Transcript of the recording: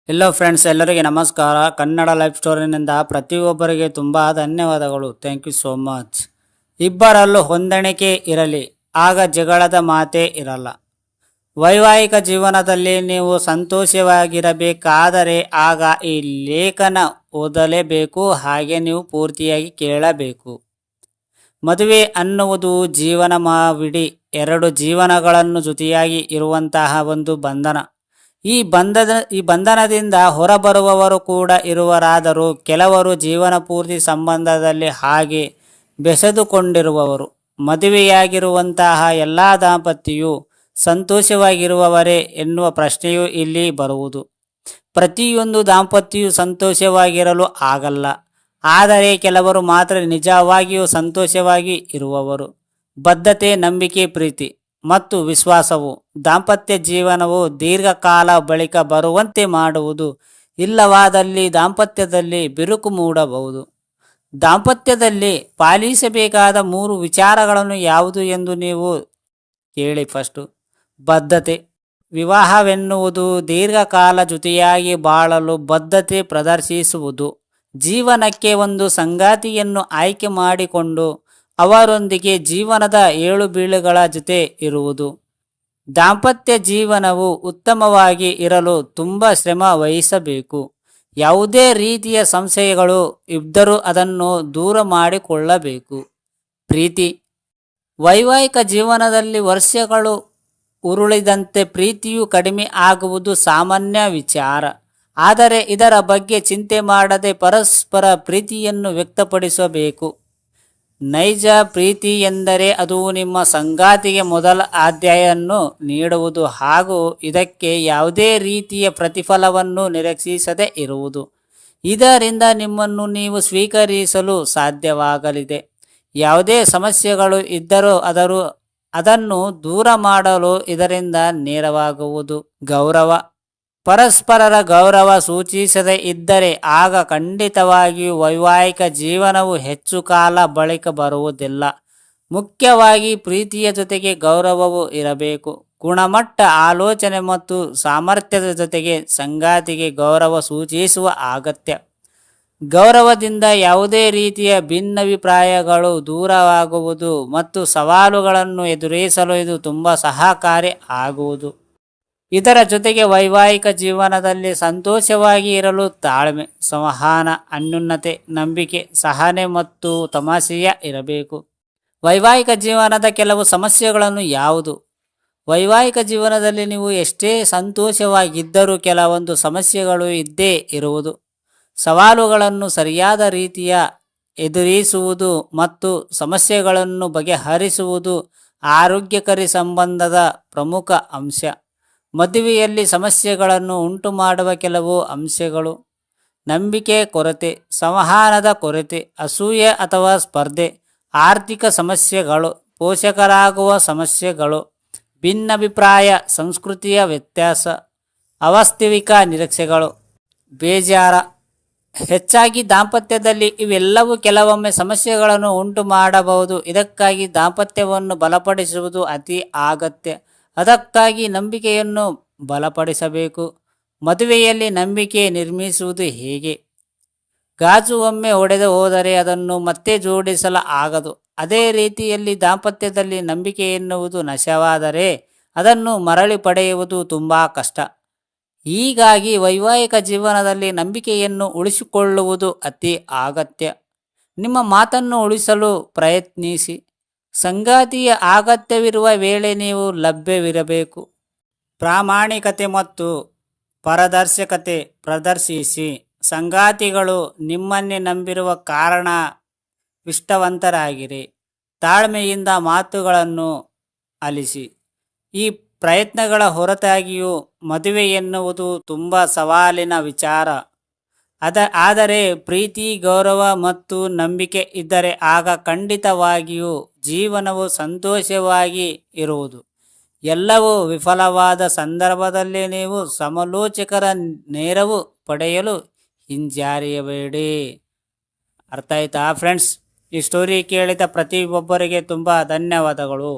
Hello friends, ಎಲ್ಲರಿಗೆ ನಮಸ್ಕಾರ. Kannada life ಸ್ಟೋರಿನಿಂದ ಪ್ರತಿಯೊಬ್ಬರಿಗೆ ತುಂಬ ಧನ್ಯವಾದಗಳು. Thank you so much. ಇಬ್ಬರಲ್ಲೂ ಹೊಂದಾಣಿಕೆ ಇರಲಿ, ಆಗ ಜಗಳದ ಮಾತೇ ಇರಲ್ಲ. ವೈವಾಹಿಕ ಜೀವನದಲ್ಲಿ ನೀವು ಸಂತೋಷವಾಗಿರಬೇಕಾದರೆ ಆಗ ಈ ಲೇಖನ ಓದಲೇಬೇಕು, ಹಾಗೆ ನೀವು ಪೂರ್ತಿಯಾಗಿ ಕೇಳಬೇಕು. ಮದುವೆ ಅನ್ನುವುದು ಜೀವನ ಮಾವಿಡಿ ಎರಡು ಜೀವನಗಳನ್ನು ಜೊತೆಯಾಗಿ ಇರುವಂತಹ ಒಂದು ಬಂಧನ. ಈ ಬಂಧನದಿಂದ ಹೊರಬರುವವರು ಕೂಡ ಇರುವರಾದರೂ ಕೆಲವರು ಜೀವನ ಪೂರ್ತಿ ಸಂಬಂಧದಲ್ಲಿ ಹಾಗೆ ಬೆಸೆದುಕೊಂಡಿರುವವರು. ಮದುವೆಯಾಗಿರುವಂತಹ ಎಲ್ಲ ದಾಂಪತ್ಯವು ಸಂತೋಷವಾಗಿರುವವರೇ ಎನ್ನುವ ಪ್ರಶ್ನೆಯೂ ಇಲ್ಲಿ ಬರುವುದು. ಪ್ರತಿಯೊಂದು ದಾಂಪತ್ಯವು ಸಂತೋಷವಾಗಿರಲು ಆಗಲ್ಲ, ಆದರೆ ಕೆಲವರು ಮಾತ್ರ ನಿಜವಾಗಿಯೂ ಸಂತೋಷವಾಗಿ ಇರುವವರು. ಬದ್ಧತೆ, ನಂಬಿಕೆ, ಪ್ರೀತಿ ಮತ್ತು ವಿಶ್ವಾಸವು ದಾಂಪತ್ಯ ಜೀವನವು ದೀರ್ಘಕಾಲ ಬಳಿಕ ಬರುವಂತೆ ಮಾಡುವುದು. ಇಲ್ಲವಾದಲ್ಲಿ ದಾಂಪತ್ಯದಲ್ಲಿ ಬಿರುಕು ಮೂಡಬಹುದು. ದಾಂಪತ್ಯದಲ್ಲಿ ಪಾಲಿಸಬೇಕಾದ 3 ವಿಚಾರಗಳನ್ನು ಯಾವುದು ಎಂದು ನೀವು ಕೇಳಿ. ಫಸ್ಟು, ಬದ್ಧತೆ. ವಿವಾಹವೆನ್ನುವುದು ದೀರ್ಘಕಾಲ ಜೊತೆಯಾಗಿ ಬಾಳಲು ಬದ್ಧತೆ ಪ್ರದರ್ಶಿಸುವುದು. ಜೀವನಕ್ಕೆ ಒಂದು ಸಂಗಾತಿಯನ್ನು ಆಯ್ಕೆ ಮಾಡಿಕೊಂಡು ಅವರೊಂದಿಗೆ ಜೀವನದ ಏಳು ಬೀಳುಗಳ ಜೊತೆ ಇರುವುದು. ದಾಂಪತ್ಯ ಜೀವನವು ಉತ್ತಮವಾಗಿ ಇರಲು ತುಂಬ ಶ್ರಮ ವಹಿಸಬೇಕು. ಯಾವುದೇ ರೀತಿಯ ಸಂಶಯಗಳು ಇದ್ದರೂ ಅದನ್ನು ದೂರ ಮಾಡಿಕೊಳ್ಳಬೇಕು. ಪ್ರೀತಿ. ವೈವಾಹಿಕ ಜೀವನದಲ್ಲಿ ವರ್ಷಗಳು ಉರುಳಿದಂತೆ ಪ್ರೀತಿಯು ಕಡಿಮೆ ಆಗುವುದು ಸಾಮಾನ್ಯ ವಿಚಾರ. ಆದರೆ ಇದರ ಬಗ್ಗೆ ಚಿಂತೆ ಮಾಡದೆ ಪರಸ್ಪರ ಪ್ರೀತಿಯನ್ನು ವ್ಯಕ್ತಪಡಿಸಬೇಕು. ನೈಜ ಪ್ರೀತಿ ಎಂದರೆ ಅದು ನಿಮ್ಮ ಸಂಗಾತಿಗೆ ಮೊದಲ ಆದ್ಯತೆಯನ್ನು ನೀಡುವುದು ಹಾಗೂ ಇದಕ್ಕೆ ಯಾವುದೇ ರೀತಿಯ ಪ್ರತಿಫಲವನ್ನು ನಿರೀಕ್ಷಿಸದೇ ಇರುವುದು. ಇದರಿಂದ ನಿಮ್ಮನ್ನು ನೀವು ಸ್ವೀಕರಿಸಲು ಸಾಧ್ಯವಾಗಲಿದೆ. ಯಾವುದೇ ಸಮಸ್ಯೆಗಳು ಇದ್ದರೂ ಅದನ್ನು ದೂರ ಮಾಡಲು ಇದರಿಂದ ನೆರವಾಗುವುದು. ಗೌರವ. ಪರಸ್ಪರರ ಗೌರವ ಸೂಚಿಸದೇ ಇದ್ದರೆ ಆಗ ಖಂಡಿತವಾಗಿಯೂ ವೈವಾಹಿಕ ಜೀವನವು ಹೆಚ್ಚು ಕಾಲ ಬಳಿಕ ಬರುವುದಿಲ್ಲ. ಮುಖ್ಯವಾಗಿ ಪ್ರೀತಿಯ ಜೊತೆಗೆ ಗೌರವವೂ ಇರಬೇಕು. ಗುಣಮಟ್ಟ, ಆಲೋಚನೆ ಮತ್ತು ಸಾಮರ್ಥ್ಯದ ಜೊತೆಗೆ ಸಂಗಾತಿಗೆ ಗೌರವ ಸೂಚಿಸುವ ಅಗತ್ಯ. ಗೌರವದಿಂದ ಯಾವುದೇ ರೀತಿಯ ಭಿನ್ನಾಭಿಪ್ರಾಯಗಳು ದೂರವಾಗುವುದು ಮತ್ತು ಸವಾಲುಗಳನ್ನು ಎದುರಿಸಲು ಇದು ತುಂಬ ಸಹಕಾರಿ ಆಗುವುದು. ಇದರ ಜೊತೆಗೆ ವೈವಾಹಿಕ ಜೀವನದಲ್ಲಿ ಸಂತೋಷವಾಗಿ ಇರಲು ತಾಳ್ಮೆ, ಸಂವಹನ, ಅನ್ಯೋನ್ಯತೆ, ನಂಬಿಕೆ, ಸಹನೆ ಮತ್ತು ತಮಾಷೆಯ ಇರಬೇಕು. ವೈವಾಹಿಕ ಜೀವನದ ಕೆಲವು ಸಮಸ್ಯೆಗಳನ್ನು ಯಾವುದು? ವೈವಾಹಿಕ ಜೀವನದಲ್ಲಿ ನೀವು ಎಷ್ಟೇ ಸಂತೋಷವಾಗಿದ್ದರೂ ಕೆಲವೊಂದು ಸಮಸ್ಯೆಗಳು ಇದ್ದೇ ಇರುವುದು. ಸವಾಲುಗಳನ್ನು ಸರಿಯಾದ ರೀತಿಯ ಎದುರಿಸುವುದು ಮತ್ತು ಸಮಸ್ಯೆಗಳನ್ನು ಬಗೆಹರಿಸುವುದು ಆರೋಗ್ಯಕರ ಸಂಬಂಧದ ಪ್ರಮುಖ ಅಂಶ. ಮದುವೆಯಲ್ಲಿ ಸಮಸ್ಯೆಗಳನ್ನು ಉಂಟು ಮಾಡುವ ಕೆಲವು ಅಂಶಗಳು: ನಂಬಿಕೆ ಕೊರತೆ, ಸಂವಹನದ ಕೊರತೆ, ಅಸೂಯೆ ಅಥವಾ ಸ್ಪರ್ಧೆ, ಆರ್ಥಿಕ ಸಮಸ್ಯೆಗಳು, ಪೋಷಕರಾಗುವ ಸಮಸ್ಯೆಗಳು, ಭಿನ್ನಾಭಿಪ್ರಾಯ, ಸಂಸ್ಕೃತಿಯ ವ್ಯತ್ಯಾಸ, ಅವಾಸ್ತವಿಕ ನಿರೀಕ್ಷೆಗಳು, ಬೇಜಾರ. ಹೆಚ್ಚಾಗಿ ದಾಂಪತ್ಯದಲ್ಲಿ ಇವೆಲ್ಲವೂ ಕೆಲವೊಮ್ಮೆ ಸಮಸ್ಯೆಗಳನ್ನು ಉಂಟು ಮಾಡಬಹುದು. ಇದಕ್ಕಾಗಿ ದಾಂಪತ್ಯವನ್ನು ಬಲಪಡಿಸುವುದು ಅತಿ ಅಗತ್ಯ. ಅದಕ್ಕಾಗಿ ನಂಬಿಕೆಯನ್ನು ಬಲಪಡಿಸಬೇಕು. ಮದುವೆಯಲ್ಲಿ ನಂಬಿಕೆ ನಿರ್ಮಿಸುವುದು ಹೇಗೆ? ಗಾಜು ಒಮ್ಮೆ ಒಡೆದು ಹೋದರೆ ಅದನ್ನು ಮತ್ತೆ ಜೋಡಿಸಲು ಆಗದು. ಅದೇ ರೀತಿಯಲ್ಲಿ ದಾಂಪತ್ಯದಲ್ಲಿ ನಂಬಿಕೆ ಎನ್ನುವುದು ನಾಶವಾದರೆ ಅದನ್ನು ಮರಳಿ ಪಡೆಯುವುದು ತುಂಬ ಕಷ್ಟ. ಹೀಗಾಗಿ ವೈವಾಹಿಕ ಜೀವನದಲ್ಲಿ ನಂಬಿಕೆಯನ್ನು ಉಳಿಸಿಕೊಳ್ಳುವುದು ಅತಿ ಅಗತ್ಯ. ನಿಮ್ಮ ಮಾತನ್ನು ಉಳಿಸಲು ಪ್ರಯತ್ನಿಸಿ. ಸಂಗಾತಿಯ ಅಗತ್ಯವಿರುವ ವೇಳೆ ನೀವು ಲಭ್ಯವಿರಬೇಕು. ಪ್ರಾಮಾಣಿಕತೆ ಮತ್ತು ಪಾರದರ್ಶಕತೆ ಪ್ರದರ್ಶಿಸಿ. ಸಂಗಾತಿಗಳು ನಿಮ್ಮನ್ನೇ ನಂಬಿರುವ ಕಾರಣ ನಿಷ್ಠಾವಂತರಾಗಿರಿ. ತಾಳ್ಮೆಯಿಂದ ಮಾತುಗಳನ್ನು ಆಲಿಸಿ. ಈ ಪ್ರಯತ್ನಗಳ ಹೊರತಾಗಿಯೂ ಮದುವೆ ಎನ್ನುವುದು ತುಂಬ ಸವಾಲಿನ ವಿಚಾರ. ಆದರೆ ಪ್ರೀತಿ, ಗೌರವ ಮತ್ತು ನಂಬಿಕೆ ಇದ್ದರೆ ಆಗ ಖಂಡಿತವಾಗಿಯೂ ಜೀವನವು ಸಂತೋಷವಾಗಿ ಇರುವುದು. ಎಲ್ಲವೂ ವಿಫಲವಾದ ಸಂದರ್ಭದಲ್ಲಿ ನೀವು ಸಮಾಲೋಚಕರ ನೆರವು ಪಡೆಯಲು ಹಿಂಜರಿಯಬೇಡಿ. ಅರ್ಥ ಆಯ್ತಾ ಫ್ರೆಂಡ್ಸ್? ಈ ಸ್ಟೋರಿ ಕೇಳಿದ ಪ್ರತಿಯೊಬ್ಬರಿಗೆ ತುಂಬ ಧನ್ಯವಾದಗಳು.